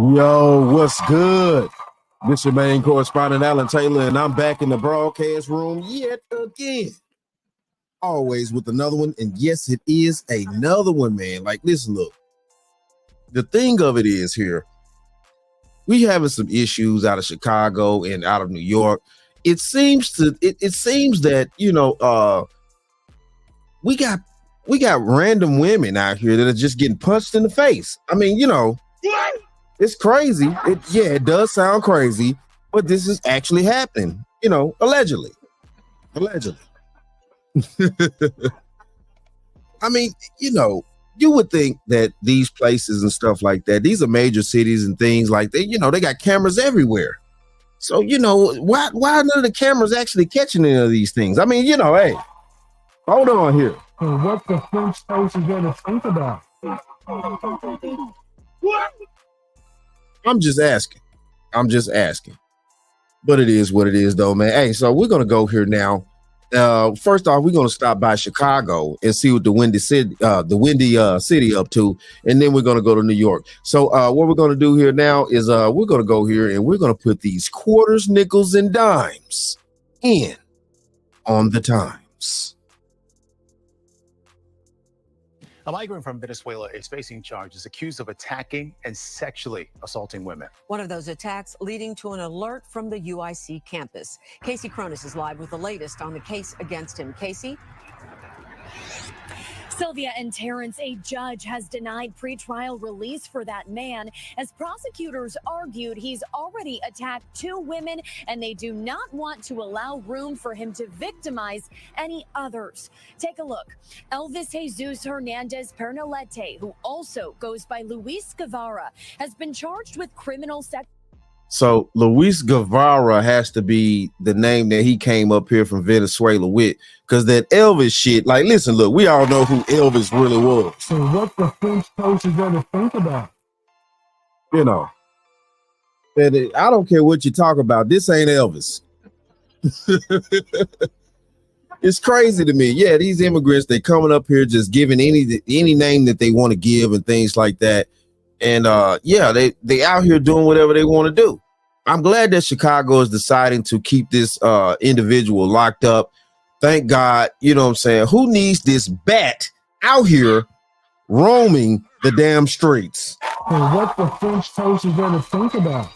Yo, what's good? This your main correspondent, Alan Taylor, and I'm back in the broadcast room yet again. Always with another one, and yes, it is another one, man. Like, listen, look. The thing of it is here, we having some issues out of Chicago and out of New York. It seems that, we got random women out here that are just getting punched in the face. I mean, what? It's crazy. It does sound crazy, but this is actually happening, allegedly. I mean, you would think that these places and stuff like that, these are major cities and things like that, they got cameras everywhere. So, why none of the cameras actually catching any of these things? I mean, hey, hold on here. What the French toast is going to think about? What? I'm just asking. But it is what it is, though, man. Hey, so we're going to go here now. First off, we're going to stop by Chicago and see what the Windy City up to, and then we're going to go to New York. So what we're going to do here now is we're going to go here and we're going to put these quarters, nickels, and dimes in on the times. A migrant from Venezuela is facing charges accused of attacking and sexually assaulting women. One of those attacks leading to an alert from the UIC campus. Casey Cronus is live with the latest on the case against him. Casey? Sylvia and Terrence, a judge has denied pretrial release for that man as prosecutors argued he's already attacked 2 women and they do not want to allow room for him to victimize any others. Take a look. Elvis Jesus Hernandez Pernalete, who also goes by Luis Guevara, has been charged with criminal sex. So Luis Guevara has to be the name that he came up here from Venezuela with, because that Elvis shit, like, listen, look, we all know who Elvis really was. So what the French toast is going to think about? And I don't care what you talk about. This ain't Elvis. It's crazy to me. Yeah, these immigrants, they coming up here just giving any name that they want to give and things like that. And they out here doing whatever they want to do. I'm glad that Chicago is deciding to keep this individual locked up. Thank God, you know what I'm saying? Who needs this bat out here roaming the damn streets? And what the French toast is going to think about?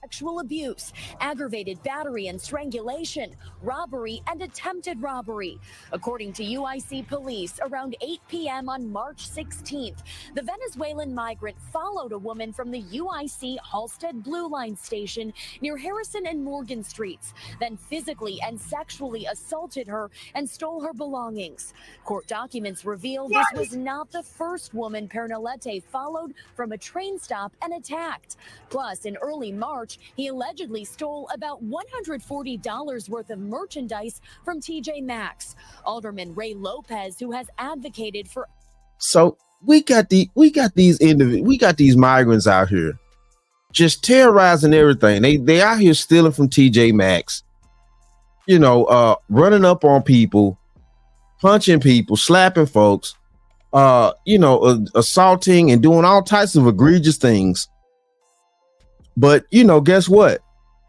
Sexual abuse, aggravated battery and strangulation, robbery, and attempted robbery. According to UIC police, around 8 p.m. on March 16th, the Venezuelan migrant followed a woman from the UIC Halstead Blue Line station near Harrison and Morgan Streets, then physically and sexually assaulted her and stole her belongings. Court documents reveal this was not the first woman Pernalete followed from a train stop and attacked. Plus, in early March, he allegedly stole about $140 worth of merchandise from TJ Maxx. Alderman Ray Lopez, who has advocated for. So we got these migrants out here just terrorizing everything. They out here stealing from TJ Maxx, running up on people, punching people, slapping folks, assaulting and doing all types of egregious things. But guess what?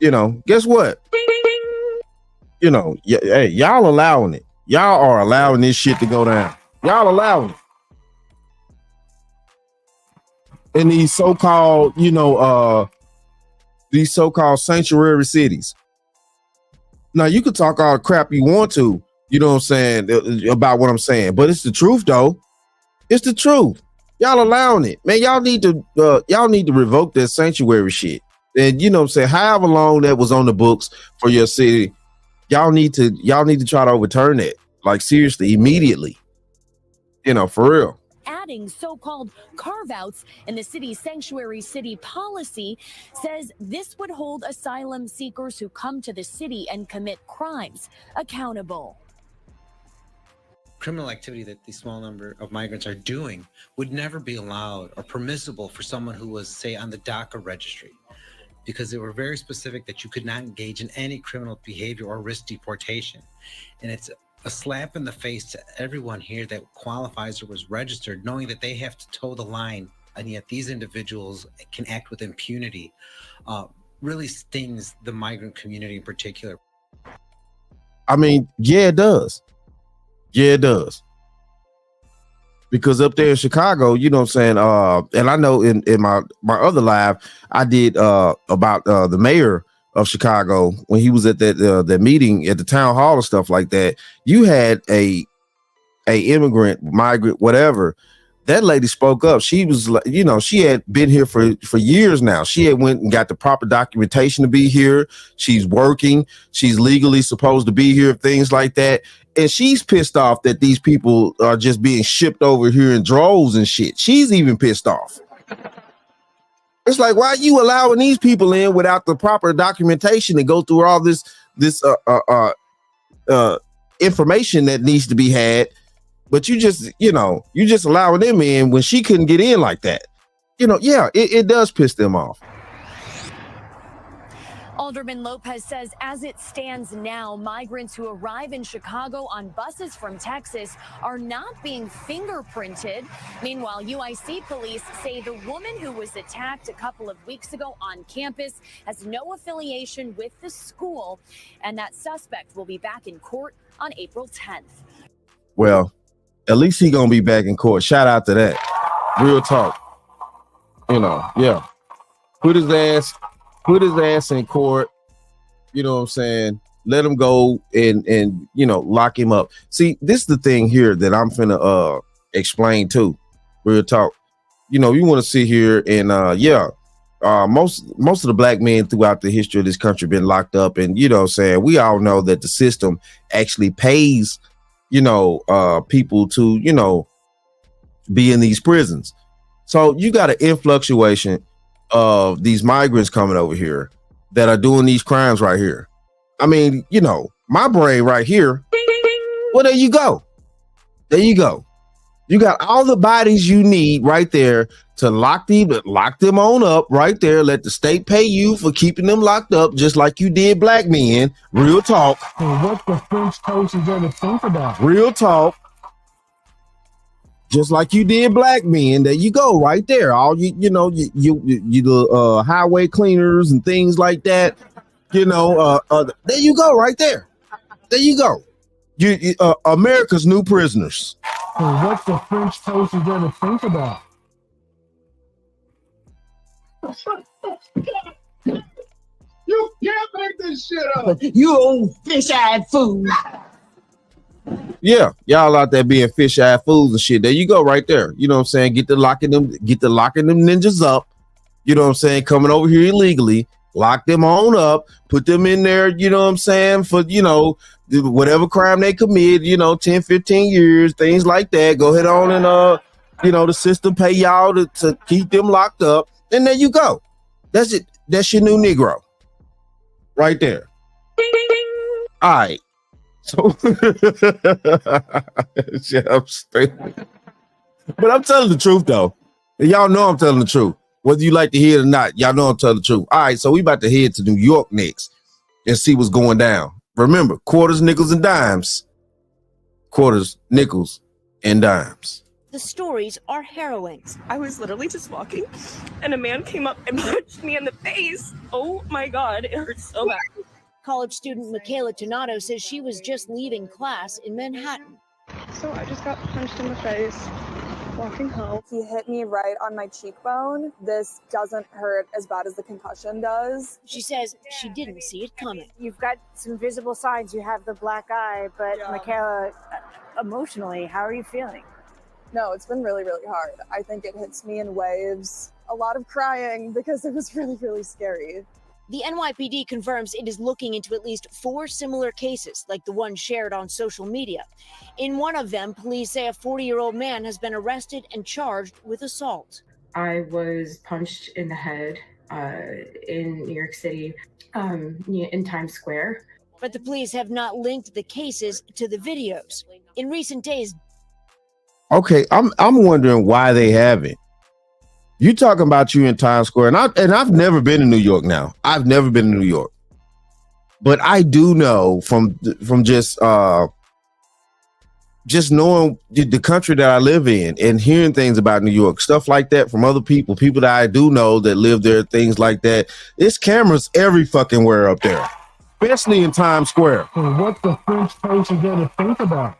Hey, y'all allowing it. Y'all are allowing this shit to go down. Y'all allowing it. In these so-called, sanctuary cities. Now you can talk all the crap you want to, about what I'm saying, but it's the truth though. It's the truth. Y'all allowing it, man. Y'all need to revoke that sanctuary shit. And however long that was on the books for your city, y'all need to try to overturn it. Like, seriously, immediately. For real. Adding so-called carve-outs in the city's sanctuary city policy says this would hold asylum seekers who come to the city and commit crimes accountable. Criminal activity that the small number of migrants are doing would never be allowed or permissible for someone who was, say, on the DACA registry, because they were very specific that you could not engage in any criminal behavior or risk deportation. And it's a slap in the face to everyone here that qualifies or was registered, knowing that they have to toe the line, and yet these individuals can act with impunity, really stings the migrant community in particular. I mean, yeah, it does. Yeah, it does. Because up there in Chicago, you know what I'm saying? And I know in my other live, I did about the mayor of Chicago when he was at that meeting at the town hall and stuff like that. You had a immigrant, migrant, whatever. That lady spoke up. She was, you know, she had been here for years now. She had went and got the proper documentation to be here. She's working. She's legally supposed to be here, things like that. And she's pissed off that these people are just being shipped over here in droves and shit. She's even pissed off. It's like, why are you allowing these people in without the proper documentation to go through all this information that needs to be had? But you just allowing them in when she couldn't get in like that. You know, yeah, it does piss them off. Alderman Lopez says as it stands now, migrants who arrive in Chicago on buses from Texas are not being fingerprinted. Meanwhile, UIC police say the woman who was attacked a couple of weeks ago on campus has no affiliation with the school, and that suspect will be back in court on April 10th. Well, at least he gonna be back in court. Shout out to that. Real talk. You know, yeah. Put his ass in court. You know what I'm saying? Let him go and you know, lock him up. See, this is the thing here that I'm finna explain too. Real talk. You know, you want to sit here and most of the black men throughout the history of this country been locked up, and you know what I'm saying, we all know that the system actually pays, you know, people to, you know, be in these prisons. So you got an influctuation of these migrants coming over here that are doing these crimes right here. I mean, you know, my brain right here. Well, there you go. There you go. You got all the bodies you need right there to lock them on up right there. Let the state pay you for keeping them locked up, just like you did black men. Real talk. And what the French toast is there to think about? Real talk. Just like you did black men. There you go, right there. All you the highway cleaners and things like that. You know, there you go, right there. There you go. You America's new prisoners. And what the French toast is there to think about? You can't make this shit up. You old fish-eyed fool. Yeah, y'all out there being fish-eyed fools and shit. There you go, right there. You know what I'm saying? Get the locking them ninjas up. You know what I'm saying? Coming over here illegally, lock them on up, put them in there, you know what I'm saying, for, you know, whatever crime they commit, you know, 10, 15 years, things like that. Go ahead on and you know, the system pay y'all to keep them locked up. And there you go. That's it. That's your new Negro. Right there. All right. So shit, I'm stupid. But I'm telling the truth though. Y'all know I'm telling the truth. Whether you like to hear it or not, y'all know I'm telling the truth. All right, so we about to head to New York next and see what's going down. Remember, quarters, nickels, and dimes. Quarters, nickels, and dimes. The stories are harrowing. I was literally just walking and a man came up and punched me in the face. Oh my God, it hurts so bad. College student Michaela Donato says she was just leaving class in Manhattan. So I just got punched in the face walking home. He hit me right on my cheekbone. This doesn't hurt as bad as the concussion does. She says she didn't see it coming. You've got some visible signs. You have the black eye, but yeah. Michaela, emotionally, how are you feeling? No, it's been really, really hard. I think it hits me in waves. A lot of crying because it was really, really scary. The NYPD confirms it is looking into at least 4 similar cases, like the one shared on social media. In one of them, police say a 40-year-old man has been arrested and charged with assault. I was punched in the head in New York City, in Times Square. But the police have not linked the cases to the videos. In recent days. Okay, I'm wondering why they haven't. You talking about you in Times Square, and I've never been to New York now. I've never been to New York. But I do know from just just knowing the country that I live in and hearing things about New York, stuff like that from other people that I do know that live there, things like that. It's cameras every fucking where up there, especially in Times Square. And what the French toast is going to think about?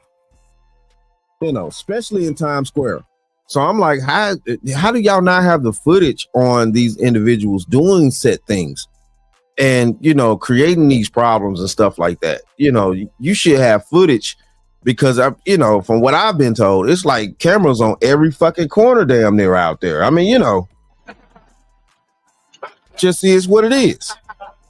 You know, especially in Times Square. So I'm like, how do y'all not have the footage on these individuals doing said things and, you know, creating these problems and stuff like that? You know, you should have footage. Because you know, from what I've been told, it's like cameras on every fucking corner damn near out there. I mean, you know, just is what it is.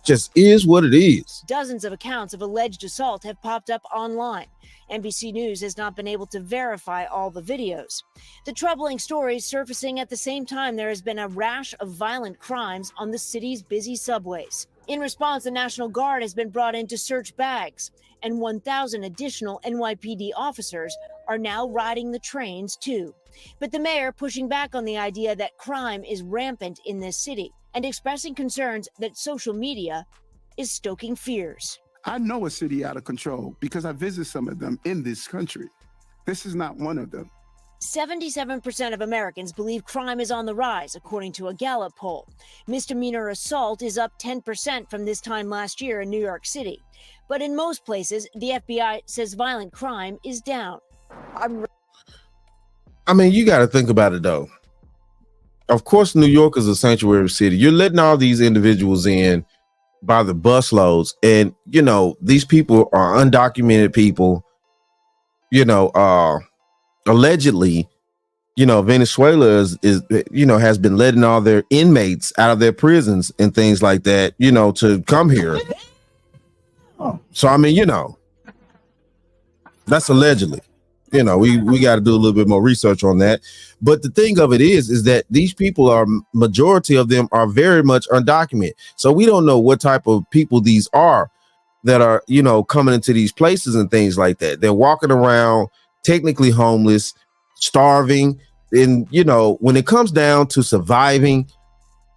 Just is what it is. Dozens of accounts of alleged assault have popped up online. NBC News has not been able to verify all the videos. The troubling stories surfacing at the same time there has been a rash of violent crimes on the city's busy subways. In response, the National Guard has been brought in to search bags, and 1,000 additional NYPD officers are now riding the trains too. But the mayor pushing back on the idea that crime is rampant in this city and expressing concerns that social media is stoking fears. I know a city out of control because I visit some of them in this country. This is not one of them. 77% of Americans believe crime is on the rise, according to a Gallup poll. Misdemeanor assault is up 10% from this time last year in New York City. But in most places, the FBI says violent crime is down. I mean, you got to think about it, though. Of course, New York is a sanctuary city. You're letting all these individuals in by the busloads. And, you know, these people are undocumented people, you know, allegedly, you know, Venezuela is, you know, has been letting all their inmates out of their prisons and things like that, you know, to come here. So, I mean, you know, that's allegedly, you know, we got to do a little bit more research on that. But the thing of it is that these people are, majority of them are very much undocumented. So we don't know what type of people these are that are, you know, coming into these places and things like that. They're walking around technically homeless, starving. And, you know, when it comes down to surviving,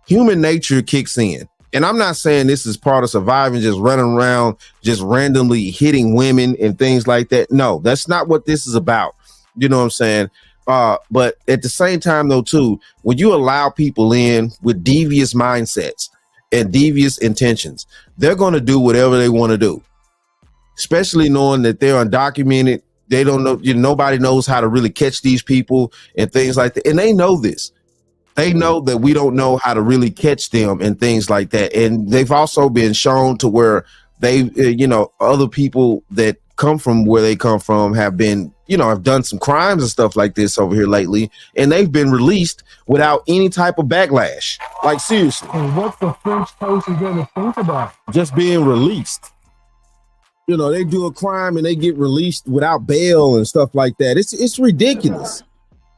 human nature kicks in. And I'm not saying this is part of surviving, just running around, just randomly hitting women and things like that. No, that's not what this is about. You know what I'm saying? But at the same time, though, too, when you allow people in with devious mindsets and devious intentions, they're going to do whatever they want to do, especially knowing that they're undocumented. They don't know, nobody knows how to really catch these people and things like that. And they know this. They know that we don't know how to really catch them and things like that. And they've also been shown to where they, you know, other people that come from where they come from have been, you know, have done some crimes and stuff like this over here lately. And they've been released without any type of backlash. Like, seriously. And what the French toast is going to think about? Just being released. You know, they do a crime and they get released without bail and stuff like that. It's ridiculous.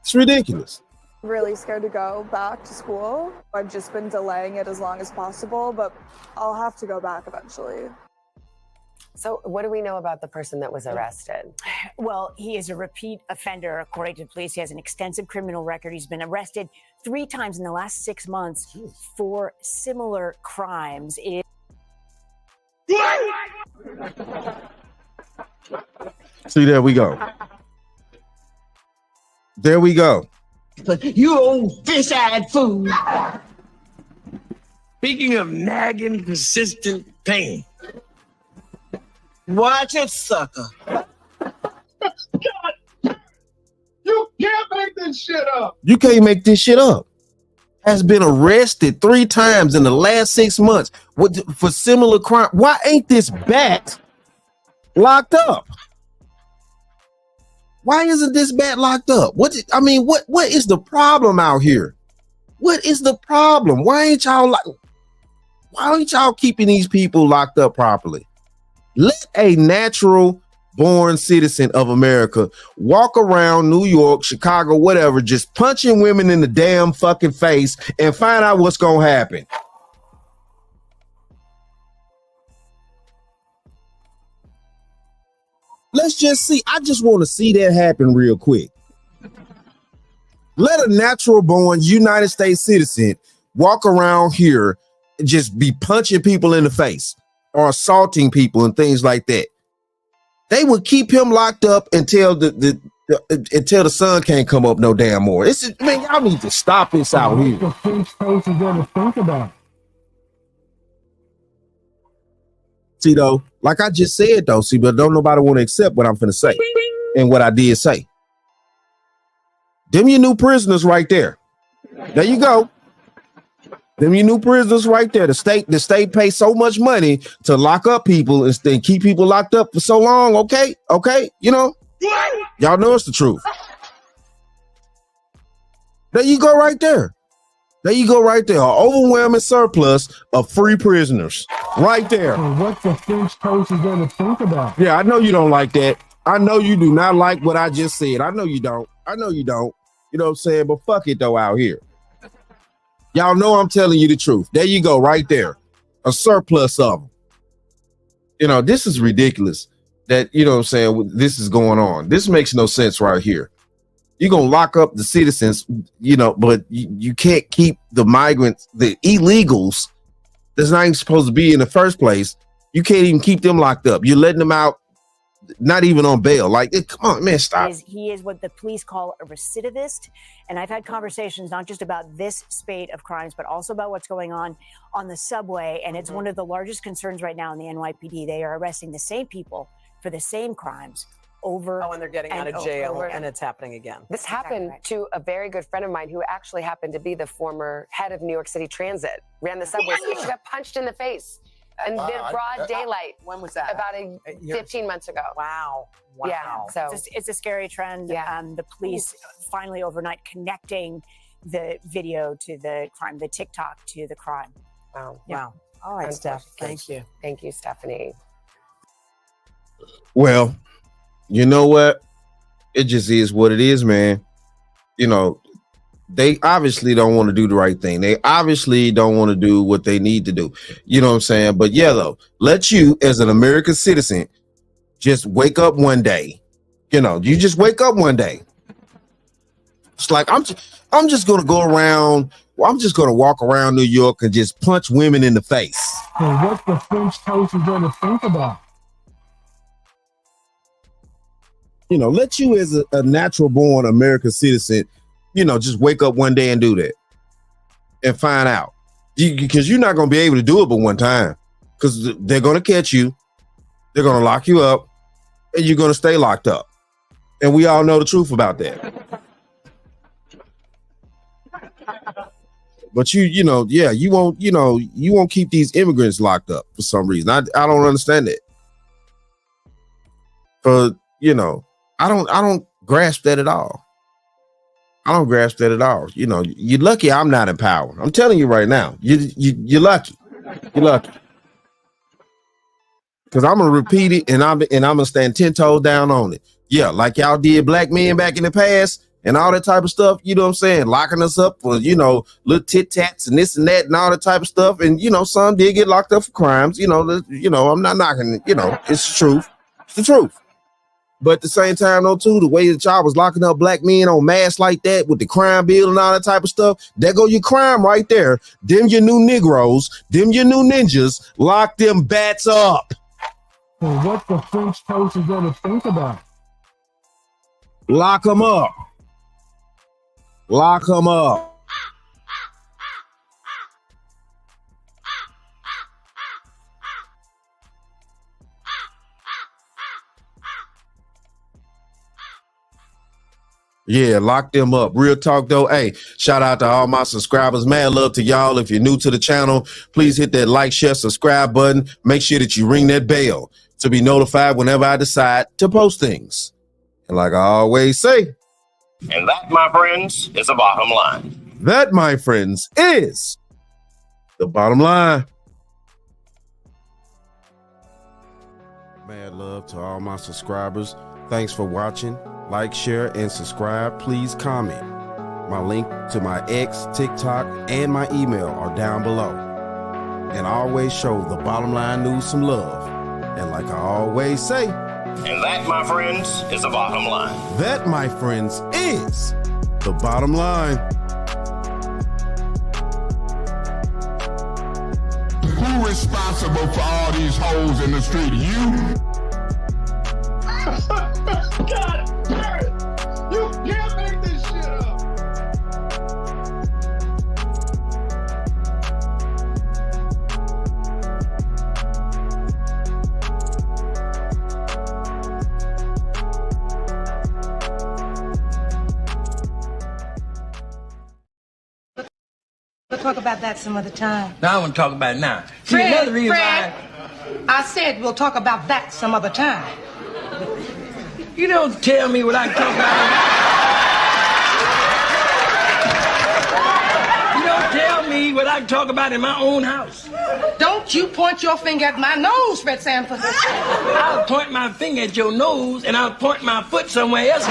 It's ridiculous. Really scared to go back to school. I've just been delaying it as long as possible, but I'll have to go back eventually. So what do we know about the person that was arrested? Well, he is a repeat offender, according to police. He has an extensive criminal record. He's been arrested 3 times in the last 6 months for similar crimes. See, there we go. There we go. You old fish-eyed fool. Speaking of nagging, persistent pain. Watch it, sucker. You can't make this shit up. You can't make this shit up. Has been arrested 3 times in the last 6 months for similar crime. Why ain't this bat locked up? Why isn't this bat locked up? What is the problem out here? What is the problem? Why ain't y'all keeping these people locked up properly? Let a natural born citizen of America walk around New York, Chicago, whatever, just punching women in the damn fucking face and find out what's going to happen. Let's just see. I just want to see that happen real quick. Let a natural born United States citizen walk around here and just be punching people in the face or assaulting people and things like that. They would keep him locked up until until the sun can't come up no damn more. Man, y'all need to stop this out here. The French toast is going to think about. See, though, like I just said, though, see, but don't nobody want to accept what I'm finna say and what I did say. Them your new prisoners right there. There you go. Them your new prisoners right there. The state pays so much money to lock up people and keep people locked up for so long. Okay, you know, y'all know it's the truth. There you go right there. There you go right there. An overwhelming surplus of free prisoners right there. And what the French toast is going to think about. Yeah, I know you don't like that. I know you do not like what I just said. I know you don't. You know what I'm saying? But fuck it though out here. Y'all know I'm telling you the truth. There you go right there. A surplus of them. You know, this is ridiculous that, you know what I'm saying, this is going on. This makes no sense right here. You're going to lock up the citizens, you know, but you can't keep the migrants, the illegals that's not even supposed to be in the first place. You can't even keep them locked up. You're letting them out, not even on bail. Like, come on, man, stop. He is what the police call a recidivist. And I've had conversations not just about this spate of crimes, but also about what's going on the subway. And it's one of the largest concerns right now in the NYPD. They are arresting the same people for the same crimes over. Oh, and they're getting out of jail, and it's happening again. This happened to a very good friend of mine who actually happened to be the former head of New York City Transit, ran the subway. She got punched in the face in broad daylight. When was that? About 15 months ago. Wow. Yeah, so it's a scary trend. Yeah. The police finally overnight connecting the video to the crime, the TikTok to the crime. Wow. Yeah. Wow. All right, Steph. Thank you. Thank you, Stephanie. Well, you know what? It just is what it is, man. You know, they obviously don't want to do the right thing. They obviously don't want to do what they need to do. You know what I'm saying? But yeah, though, let you as an American citizen just wake up one day. You know, you just wake up one day. It's like, I'm just going to go around. I'm just going to walk around New York and just punch women in the face. And what the French toast is going to think about. You know, let you as a natural born American citizen, you know, just wake up one day and do that and find out. Because you're not going to be able to do it but one time, because they're going to catch you. They're going to lock you up and you're going to stay locked up. And we all know the truth about that. But you know, yeah, you won't keep these immigrants locked up for some reason. I don't understand it. But, you know, I don't grasp that at all. I don't grasp that at all. You know, you're lucky I'm not in power. I'm telling you right now, you're lucky. You're lucky. Because I'm gonna repeat it, and I'm gonna stand 10 toes down on it. Yeah, like y'all did black men back in the past and all that type of stuff. You know what I'm saying? Locking us up for, you know, little tit tats and this and that and all that type of stuff. And you know, some did get locked up for crimes. You know, I'm not knocking. You know, it's the truth. It's the truth. But at the same time, though, too, the way that y'all was locking up black men on mass like that with the crime bill and all that type of stuff, there go your crime right there. Them your new Negroes, them your new ninjas, lock them bats up. And what the French toast is going to think about. Lock them up. Lock them up. Yeah, lock them up. Real talk though. Hey, shout out to all my subscribers. Mad love to y'all. If you're new to the channel, please hit that like, share, subscribe button. Make sure that you ring that bell to be notified whenever I decide to post things. And like I always say, and that, my friends, is the bottom line. That, my friends, is the bottom line. Mad love to all my subscribers. Thanks for watching. Like, share, and subscribe. Please comment. My link to my X, TikTok, and my email are down below. And I always show the Bottom Line News some love. And like I always say, and that, my friends, is the bottom line. That, my friends, is the bottom line. Who responsible for all these holes in the street? You? God damn it! You can't make this shit up! We'll talk about that some other time. Now I want to talk about it now. See, Fred, another reason Fred, I said we'll talk about that some other time. You don't tell me what I can talk about. You don't tell me what I can talk about in my own house. Don't you point your finger at my nose, Fred Sanford. I'll point my finger at your nose and I'll point my foot somewhere else.